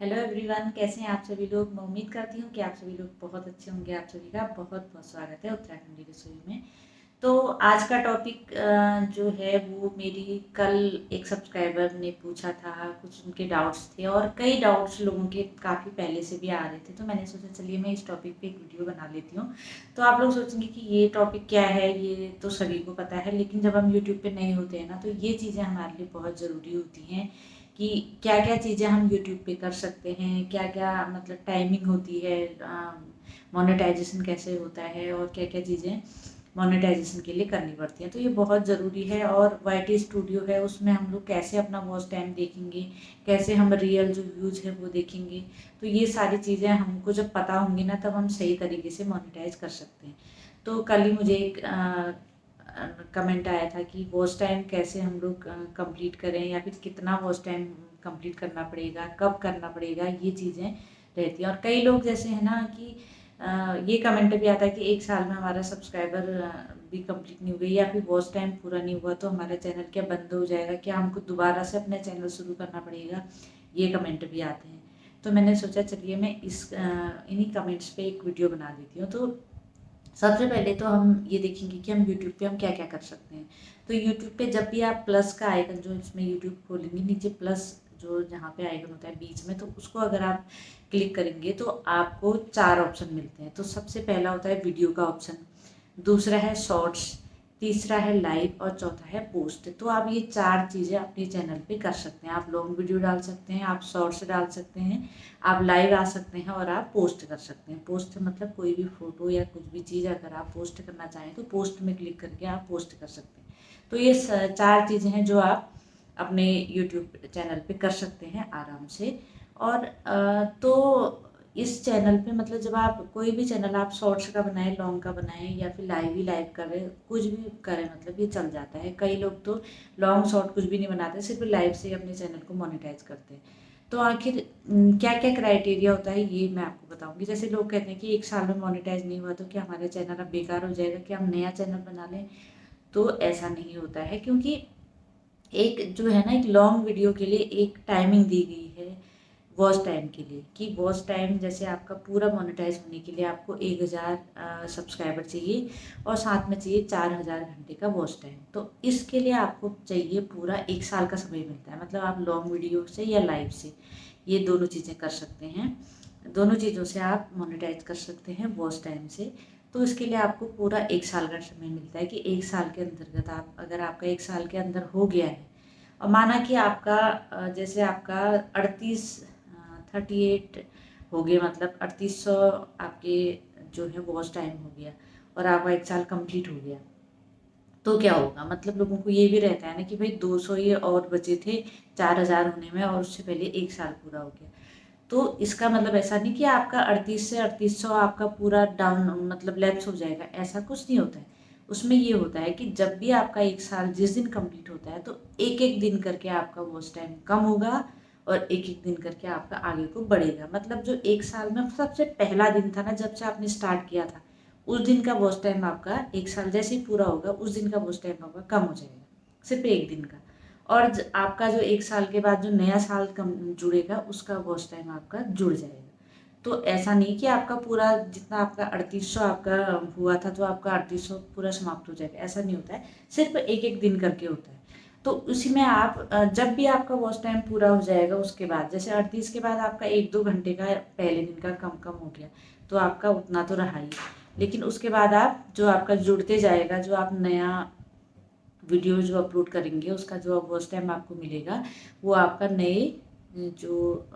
Hello everyone, कैसे हैं आप सभी लोग। मैं उम्मीद करती हूँ कि आप सभी लोग बहुत अच्छे होंगे। आप सभी का बहुत बहुत स्वागत है उत्तराखंडी रसोई में। तो आज का टॉपिक जो है वो मेरी कल एक सब्सक्राइबर ने पूछा था। कुछ उनके डाउट्स थे और कई डाउट्स लोगों के काफ़ी पहले से भी आ रहे थे, तो मैंने सोचा चलिए मैं इस टॉपिक पे एक वीडियो बना लेती हूँ। तो आप लोग सोचेंगे कि ये टॉपिक क्या है, ये तो सभी को पता है, लेकिन जब हम यूट्यूब पे नहीं होते हैं ना, तो ये चीज़ें हमारे लिए बहुत ज़रूरी होती हैं कि क्या क्या चीज़ें हम यूट्यूब पे कर सकते हैं, क्या क्या मतलब टाइमिंग होती है, मोनेटाइजेशन कैसे होता है और क्या क्या चीज़ें मोनेटाइजेशन के लिए करनी पड़ती हैं। तो ये बहुत ज़रूरी है। और वाईटी स्टूडियो है, उसमें हम लोग कैसे अपना वॉच टाइम देखेंगे, कैसे हम रियल जो व्यूज है वो देखेंगे। तो ये सारी चीज़ें हमको जब पता होंगी ना, तब हम सही तरीके से मोनेटाइज कर सकते हैं। तो कल ही मुझे एक कमेंट आया था कि वॉच टाइम कैसे हम लोग कंप्लीट करें, या फिर कितना वॉच टाइम कंप्लीट करना पड़ेगा, कब करना पड़ेगा, ये चीज़ें रहती हैं। और कई लोग जैसे है ना कि ये कमेंट भी आता है कि एक साल में हमारा सब्सक्राइबर भी कंप्लीट नहीं हुई, या फिर वॉच टाइम पूरा नहीं हुआ तो हमारा चैनल क्या बंद हो जाएगा, क्या हमको दोबारा से अपना चैनल शुरू करना पड़ेगा। ये कमेंट भी आते हैं। तो मैंने सोचा चलिए मैं इन्हीं कमेंट्स पे एक वीडियो बना देती हूँ। तो सबसे पहले तो हम ये देखेंगे कि हम यूट्यूब पे हम क्या क्या कर सकते हैं। तो यूट्यूब पे जब भी आप प्लस का आइकन, जो इसमें यूट्यूब खोलेंगे, नीचे प्लस जो जहाँ पे आइकन होता है बीच में, तो उसको अगर आप क्लिक करेंगे तो आपको 4 ऑप्शन मिलते हैं। तो सबसे पहला होता है वीडियो का ऑप्शन, दूसरा है शॉर्ट्स, तीसरा है लाइव और चौथा है पोस्ट। तो आप ये 4 चीज़ें अपने चैनल पे कर सकते हैं। आप लॉन्ग वीडियो डाल सकते हैं, आप शॉर्ट्स डाल सकते हैं, आप लाइव आ सकते हैं और आप पोस्ट कर सकते हैं। पोस्ट मतलब कोई भी फोटो या कुछ भी चीज़ अगर आप पोस्ट करना चाहें तो पोस्ट में क्लिक करके आप पोस्ट कर सकते हैं। तो ये 4 चीज़ें हैं जो आप अपने यूट्यूब चैनल पे कर सकते हैं आराम से। और तो इस चैनल पे मतलब जब आप कोई भी चैनल आप शॉर्ट्स का बनाएं, लॉन्ग का बनाएं, या फिर लाइव ही लाइव करें, कुछ भी करें, मतलब ये चल जाता है। कई लोग तो लॉन्ग शॉर्ट कुछ भी नहीं बनाते, सिर्फ लाइव से ही अपने चैनल को मोनेटाइज करते हैं। तो आखिर क्या क्या क्राइटेरिया होता है ये मैं आपको बताऊंगी। जैसे लोग कहते हैं कि एक साल में मोनेटाइज नहीं हुआ तो क्या हमारा चैनल अब बेकार हो जाएगा, क्या हम नया चैनल बना लें। तो ऐसा नहीं होता है, क्योंकि एक जो है ना, एक लॉन्ग वीडियो के लिए एक टाइमिंग दी गई है वॉच टाइम के लिए, कि वॉच टाइम जैसे आपका पूरा मोनेटाइज होने के लिए आपको 1000 सब्सक्राइबर चाहिए और साथ में चाहिए 4000 घंटे का वॉच टाइम। तो इसके लिए आपको चाहिए पूरा एक साल का समय मिलता है। मतलब आप लॉन्ग वीडियो से या लाइव से ये दोनों चीज़ें कर सकते हैं। दोनों चीज़ों से आप मोनेटाइज कर सकते हैं वॉच टाइम से। तो इसके लिए आपको पूरा एक साल का समय मिलता है, कि एक साल के अंतर्गत आप, अगर आपका एक साल के अंदर हो गया है और माना कि आपका जैसे आपका 38 हो गए, मतलब 3800 आपके जो है वॉच टाइम हो गया और आपका एक साल कंप्लीट हो गया, तो क्या होगा। मतलब लोगों को ये भी रहता है ना कि भाई 200 ये और बचे थे 4000 होने में, और उससे पहले एक साल पूरा हो गया। तो इसका मतलब ऐसा नहीं कि आपका 38 से 3800 आपका पूरा डाउन मतलब लैप्स हो जाएगा, ऐसा कुछ नहीं होता है। उसमें ये होता है कि जब भी आपका एक साल जिस दिन कंप्लीट होता है, तो एक एक दिन करके आपका वॉच टाइम कम होगा और एक एक दिन करके आपका आगे को बढ़ेगा। मतलब जो एक साल में सबसे पहला दिन था ना, जब से आपने स्टार्ट किया था, उस दिन का वॉच टाइम आपका एक साल जैसे ही पूरा होगा, उस दिन का वॉच टाइम आपका कम हो जाएगा, सिर्फ एक दिन का। और आपका जो एक साल के बाद जो नया साल कम जुड़ेगा, उसका वॉच टाइम आपका जुड़ जाएगा। तो ऐसा नहीं कि आपका पूरा जितना आपका 3800 आपका हुआ था तो आपका 3800 पूरा समाप्त हो जाएगा, ऐसा नहीं होता है। सिर्फ एक एक दिन करके होता है। तो उसी में आप जब भी आपका वॉच टाइम पूरा हो जाएगा, उसके बाद जैसे 38 के बाद आपका 1-2 घंटे का पहले दिन का कम कम हो गया, तो आपका उतना तो रहा ही। लेकिन उसके बाद आप जो आपका जुड़ते जाएगा, जो आप नया वीडियो जो अपलोड करेंगे, उसका जो वॉच टाइम आपको मिलेगा, वो आपका नए जो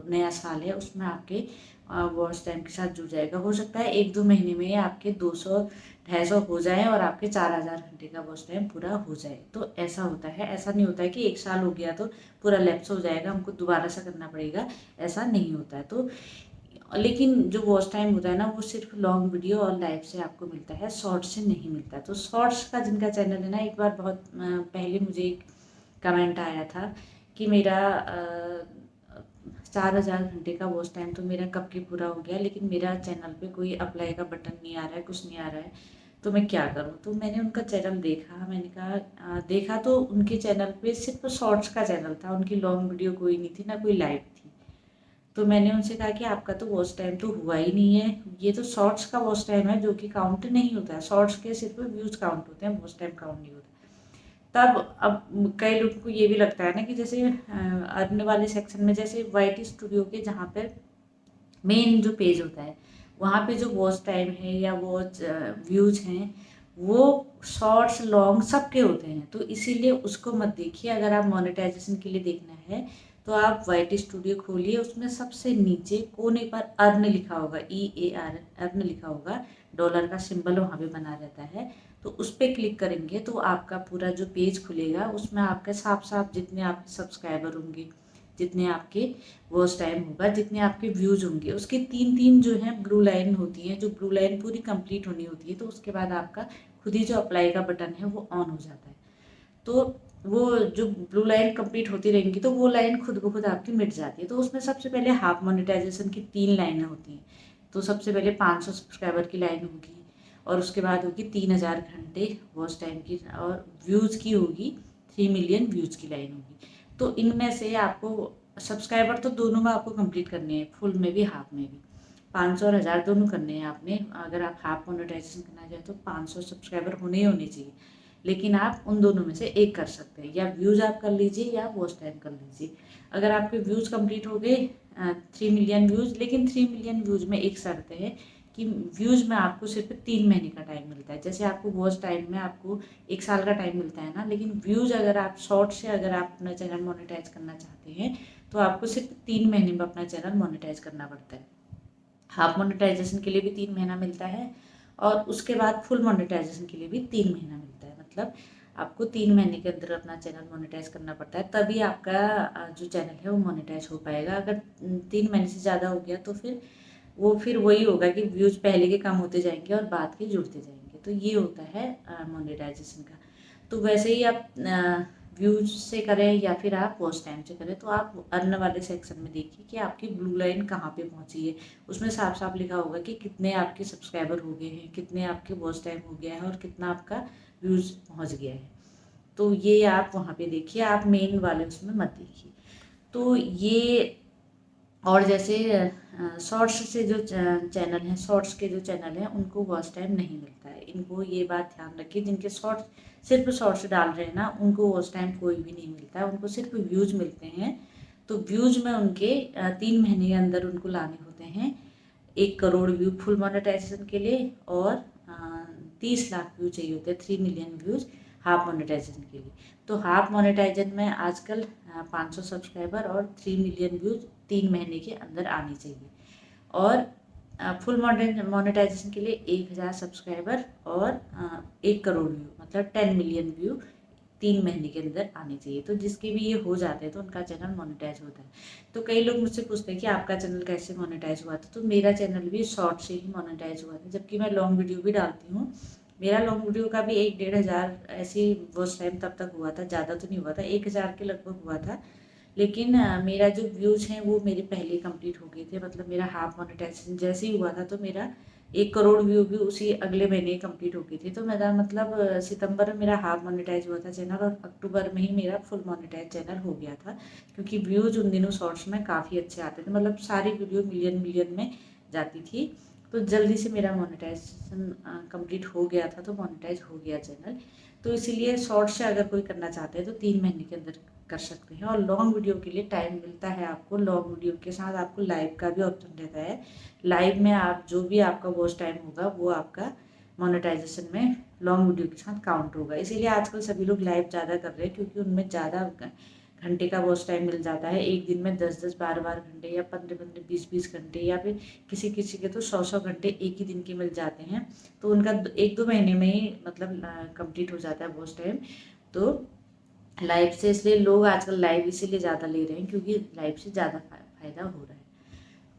नया साल है उसमें आपके वॉच टाइम के साथ जुड़ जाएगा। हो सकता है 1-2 महीने में आपके 200-250 हो जाए और आपके 4000 घंटे का वॉच टाइम पूरा हो जाए। तो ऐसा होता है, ऐसा नहीं होता है कि एक साल हो गया तो पूरा लैप्स हो जाएगा, हमको दोबारा से करना पड़ेगा, ऐसा नहीं होता है। तो लेकिन जो वॉच टाइम होता है ना, वो सिर्फ लॉन्ग वीडियो और लाइव से आपको मिलता है, शॉर्ट्स से नहीं मिलता। तो शॉर्ट्स का जिनका चैनल है ना, एक बार बहुत पहले मुझे एक कमेंट आया था कि मेरा 4000 घंटे का वॉच टाइम तो मेरा कब के पूरा हो गया, लेकिन मेरा चैनल पे कोई अप्लाई का बटन नहीं आ रहा है, कुछ नहीं आ रहा है, तो मैं क्या करूं। तो मैंने उनका चैनल देखा, मैंने कहा देखा तो उनके चैनल पे सिर्फ शॉर्ट्स का चैनल था, उनकी लॉन्ग वीडियो कोई नहीं थी, ना कोई लाइव थी। तो मैंने उनसे कहा कि आपका तो वॉच टाइम तो हुआ ही नहीं है, ये तो शॉर्ट्स का वॉच टाइम है जो कि काउंट नहीं होता है, शॉर्ट्स के सिर्फ व्यूज काउंट होते हैं, वॉच टाइम काउंट नहीं होता। तब अब कई लोगों को ये भी लगता है ना कि जैसे अर्न वाले सेक्शन में, जैसे वाईटी स्टूडियो के जहाँ पर मेन जो पेज होता है वहाँ पे जो वॉच टाइम है या वॉच व्यूज हैं वो शॉर्ट्स लॉन्ग सबके होते हैं, तो इसीलिए उसको मत देखिए। अगर आप मोनेटाइजेशन के लिए देखना है तो आप वाईटी स्टूडियो खोलिए, उसमें सबसे नीचे कोने पर अर्न लिखा होगा, EARN अर्न लिखा होगा, डॉलर का सिंबल वहाँ पे बना रहता है, तो उस पर क्लिक करेंगे तो आपका पूरा जो पेज खुलेगा उसमें आपके साफ साफ जितने आपके सब्सक्राइबर होंगे, जितने आपके वॉच टाइम होगा, जितने आपके व्यूज होंगे, उसके तीन तीन जो है ब्लू लाइन होती है, जो ब्लू लाइन पूरी कंप्लीट होनी होती है, तो उसके बाद आपका खुद ही जो अप्लाई का बटन है वो ऑन हो जाता है। तो वो जो ब्लू लाइन कंप्लीट होती रहेंगी तो वो लाइन खुद ब खुद आपकी मिट जाती है। तो उसमें सबसे पहले हाफ मोनेटाइजेशन की 3 लाइनें होती हैं। तो सबसे पहले 500 सब्सक्राइबर की लाइन होगी और उसके बाद होगी 3000 घंटे वॉच टाइम की, और व्यूज़ की होगी 3 मिलियन व्यूज़ की लाइन होगी। तो इनमें से आपको सब्सक्राइबर तो दोनों में आपको कंप्लीट करने हैं, फुल में भी हाफ में भी, 500 और 1000 दोनों करने हैं आपने। अगर आप हाफ मोनेटाइजेशन करना चाहें तो 500 सब्सक्राइबर होने ही होने चाहिए, लेकिन आप उन दोनों में से एक कर सकते हैं, या व्यूज़ आप कर लीजिए या वॉच टाइम कर लीजिए। अगर आपके व्यूज़ कंप्लीट हो गए 3 मिलियन व्यूज़, लेकिन 3 मिलियन व्यूज़ में एक शर्त है कि व्यूज़ में आपको सिर्फ 3 महीने का टाइम मिलता है। जैसे आपको वॉच टाइम में आपको 1 साल का टाइम मिलता है ना, लेकिन व्यूज़ अगर आप शॉर्ट से अगर आप अपना चैनल मोनेटाइज करना चाहते हैं तो आपको सिर्फ 3 महीने में अपना चैनल मोनेटाइज करना पड़ता है। हाफ मोनेटाइजेशन के लिए भी 3 महीना मिलता है और उसके बाद फुल मोनेटाइजेशन के लिए भी 3 महीना मिलता है। मतलब आपको 3 महीने के अंदर अपना चैनल मोनेटाइज करना पड़ता है, तभी आपका जो चैनल है वो मोनेटाइज हो पाएगा। अगर 3 महीने से ज़्यादा हो गया तो फिर वही होगा कि व्यूज़ पहले के कम होते जाएंगे और बाद के जुड़ते जाएंगे। तो ये होता है मोनेटाइजेशन का। तो वैसे ही आप व्यूज से करें या फिर आप वॉच टाइम से करें, तो आप अर्न वाले सेक्शन में देखिए कि आपकी ब्लू लाइन कहाँ पे पहुँची है। उसमें साफ साफ लिखा होगा कि कितने आपके सब्सक्राइबर हो गए हैं, कितने आपके वॉच टाइम हो गया है और कितना आपका व्यूज़ पहुँच गया है। तो ये आप वहाँ पे देखिए, आप मेन वाले उसमें मत देखिए। तो ये, और जैसे शॉर्ट्स से जो चैनल हैं, शॉर्ट्स के जो चैनल हैं उनको वॉच टाइम नहीं मिलता है। इनको ये बात ध्यान रखिए, जिनके सिर्फ शॉर्ट्स डाल रहे हैं ना, उनको वॉच टाइम कोई भी नहीं मिलता है, उनको सिर्फ व्यूज़ मिलते हैं। तो व्यूज़ में उनके 3 महीने के अंदर उनको लाने होते हैं 1 करोड़ व्यू फुल मोनेटाइजेशन के लिए, और 30 लाख व्यू चाहिए होते हैं, 3 मिलियन व्यूज़ हाफ मोनेटाइजेशन के लिए। तो हाफ मोनेटाइजेशन में आजकल 500 सब्सक्राइबर और 3 मिलियन व्यूज़ 3 महीने के अंदर आनी चाहिए, और फुल मोनेटाइजेशन के लिए 1000 सब्सक्राइबर और 1 करोड़ व्यू, मतलब 10 मिलियन व्यू 3 महीने के अंदर आने चाहिए। तो जिसके भी ये हो जाते हैं तो उनका चैनल मोनेटाइज होता है। तो कई लोग मुझसे पूछते हैं कि आपका चैनल कैसे मोनेटाइज हुआ था। तो मेरा चैनल भी शॉर्ट से ही मोनेटाइज हुआ था, जबकि मैं लॉन्ग वीडियो भी डालती हूँ। मेरा लॉन्ग वीडियो का भी 1-1.5 हज़ार ऐसे वॉच टाइम तब तक हुआ था, ज़्यादा तो नहीं हुआ था, 1000 के लगभग हुआ था। लेकिन मेरा जो व्यूज़ हैं वो मेरे पहले कंप्लीट हो गए थे। मतलब मेरा हाफ मोनेटाइजेशन जैसे ही हुआ था तो मेरा 1 करोड़ व्यू भी उसी अगले महीने कंप्लीट हो गई थी। तो मेरा मतलब सितंबर में मेरा हाफ मोनेटाइज हुआ था चैनल, और अक्टूबर में ही मेरा फुल मोनेटाइज चैनल हो गया था, क्योंकि व्यूज़ उन दिनों शॉर्ट्स में काफ़ी अच्छे आते थे। मतलब सारी वीडियो मिलियन में जाती थी, तो जल्दी से मेरा मोनेटाइजेशन कंप्लीट हो गया था, तो मोनेटाइज हो गया चैनल। तो इसीलिए शॉर्ट से अगर कोई करना चाहते हैं तो 3 महीने के अंदर कर सकते हैं। और लॉन्ग वीडियो के लिए टाइम मिलता है आपको, लॉन्ग वीडियो के साथ आपको लाइव का भी ऑप्शन रहता है। लाइव में आप जो भी आपका वॉच टाइम होगा वो आपका मोनेटाइजेशन में लॉन्ग वीडियो के साथ काउंट होगा। इसीलिए आजकल सभी लोग लाइव ज़्यादा कर रहे हैं, क्योंकि उनमें ज़्यादा घंटे का वॉच टाइम मिल जाता है। एक दिन में 10-10, 12-12 घंटे, या 15-15, 20-20 घंटे, या फिर किसी किसी के तो 100-100 घंटे एक ही दिन के मिल जाते हैं। तो उनका 1-2 महीने में ही मतलब कंप्लीट हो जाता है वॉच टाइम। तो लाइव से इसलिए लोग आजकल लाइव इसीलिए ज़्यादा ले रहे हैं, क्योंकि लाइव से ज़्यादा फ़ायदा हो रहा है।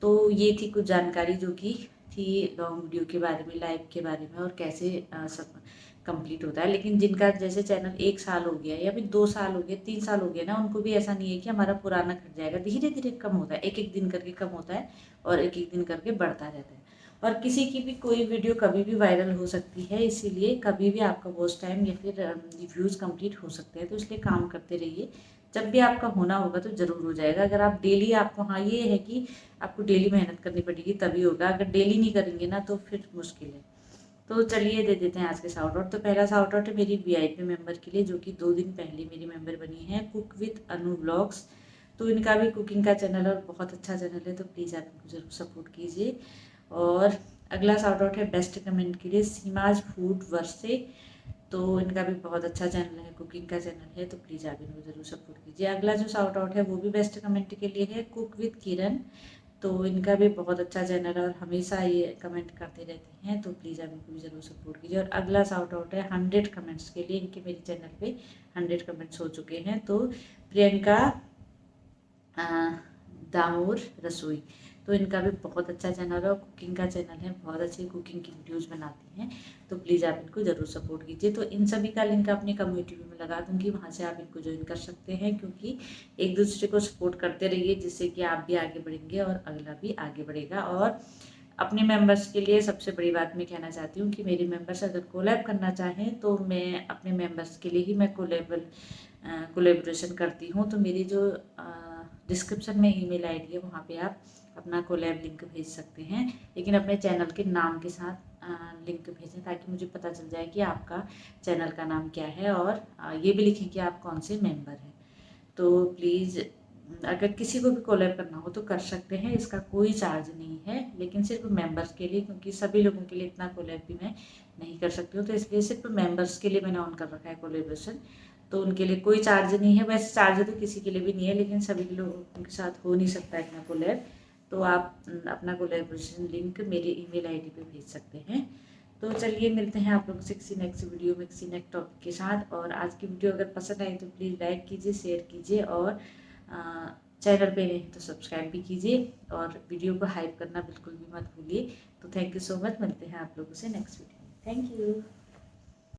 तो ये थी कुछ जानकारी जो कि थी लॉन्ग वीडियो के बारे में, लाइव के बारे में, और कैसे सब कंप्लीट होता है। लेकिन जिनका जैसे चैनल 1 साल हो गया या फिर 2 साल हो गया, 3 साल हो गया ना, उनको भी ऐसा नहीं है कि हमारा पुराना कट जाएगा। धीरे धीरे कम होता है, एक एक दिन करके कम होता है और एक एक दिन करके बढ़ता रहता है। और किसी की भी कोई वीडियो कभी भी वायरल हो सकती है, इसीलिए कभी भी आपका वॉच टाइम या फिर व्यूज़ कंप्लीट हो सकते हैं। तो इसलिए काम करते रहिए, जब भी आपका होना होगा तो ज़रूर हो जाएगा। अगर आप डेली, आपको हाँ ये है कि आपको डेली मेहनत करनी पड़ेगी तभी होगा, अगर डेली नहीं करेंगे ना तो फिर मुश्किल है। तो चलिए दे देते हैं आज के शाउट आउट। तो पहला शाउट आउट है मेरी वीआईपी मेंबर के लिए, जो कि 2 दिन पहले मेरी मेंबर बनी है, कुक विद अनु ब्लॉग्स। तो इनका भी कुकिंग का चैनल है और बहुत अच्छा चैनल है, तो प्लीज़ आप इनको ज़रूर सपोर्ट कीजिए। और अगला शाउट आउट है बेस्ट कमेंट के लिए सीमाज फूड वर्से। तो इनका भी बहुत अच्छा चैनल है, कुकिंग का चैनल है, तो प्लीज़ आप इनको ज़रूर सपोर्ट कीजिए। अगला जो शाउट आउट है वो भी बेस्ट कमेंट के लिए है, कुक विद किरण। तो इनका भी बहुत अच्छा चैनल है और हमेशा ये कमेंट करते रहते हैं, तो प्लीज़ आप इनको भी ज़रूर सपोर्ट कीजिए। और अगला शाउट आउट है 100 कमेंट्स के लिए, इनके मेरे चैनल पे 100 कमेंट्स हो चुके हैं। तो प्रियंका दामोर रसोई, तो इनका भी बहुत अच्छा चैनल है और कुकिंग का चैनल है, बहुत अच्छी कुकिंग की वीडियोज़ बनाती हैं, तो प्लीज़ आप इनको ज़रूर सपोर्ट कीजिए। तो इन सभी का लिंक अपनी कम्युनिटी में लगा दूंगी, वहाँ से आप इनको ज्वाइन कर सकते हैं, क्योंकि एक दूसरे को सपोर्ट करते रहिए, जिससे कि आप भी आगे बढ़ेंगे और अगला भी आगे बढ़ेगा। और अपने मेंबर्स के लिए सबसे बड़ी बात मैं कहना चाहती हूँ कि मेरे मेंबर्स अगर कोलैब करना चाहें तो मैं अपने मेंबर्स के लिए ही मैं कोलैबोरेशन करती हूँ। तो मेरी जो डिस्क्रिप्शन में ईमेल आईडी है, वहाँ पे आप अपना कोलैब लिंक भेज सकते हैं, लेकिन अपने चैनल के नाम के साथ लिंक भेजें, ताकि मुझे पता चल जाए कि आपका चैनल का नाम क्या है, और ये भी लिखें कि आप कौन से मेंबर हैं। तो प्लीज़ अगर किसी को भी कोलैब करना हो तो कर सकते हैं, इसका कोई चार्ज नहीं है, लेकिन सिर्फ मेंबर्स के लिए, क्योंकि सभी लोगों के लिए इतना कोलैब भी मैं नहीं कर सकती हूँ, तो इसलिए सिर्फ मेंबर्स के लिए मैंने ऑन कर रखा है कोलैबोरेशन। तो उनके लिए कोई चार्ज नहीं है, वैसे चार्ज तो किसी के लिए भी नहीं है, लेकिन सभी लोगों के साथ हो नहीं सकता इतना कोलैब। तो आप अपना कोलैबोरेशन लिंक मेरे ईमेल आईडी पे भेज सकते हैं। तो चलिए मिलते हैं आप लोगों से किसी नेक्स्ट वीडियो में किसी नेक्स्ट टॉपिक के साथ। और आज की वीडियो अगर पसंद आई तो प्लीज़ लाइक कीजिए, शेयर कीजिए, और चैनल पे नहीं तो सब्सक्राइब भी कीजिए, और वीडियो को हाइप करना बिल्कुल भी मत भूलिए। तो थैंक यू सो मच, मिलते हैं आप लोगों से नेक्स्ट वीडियो में। Thank you.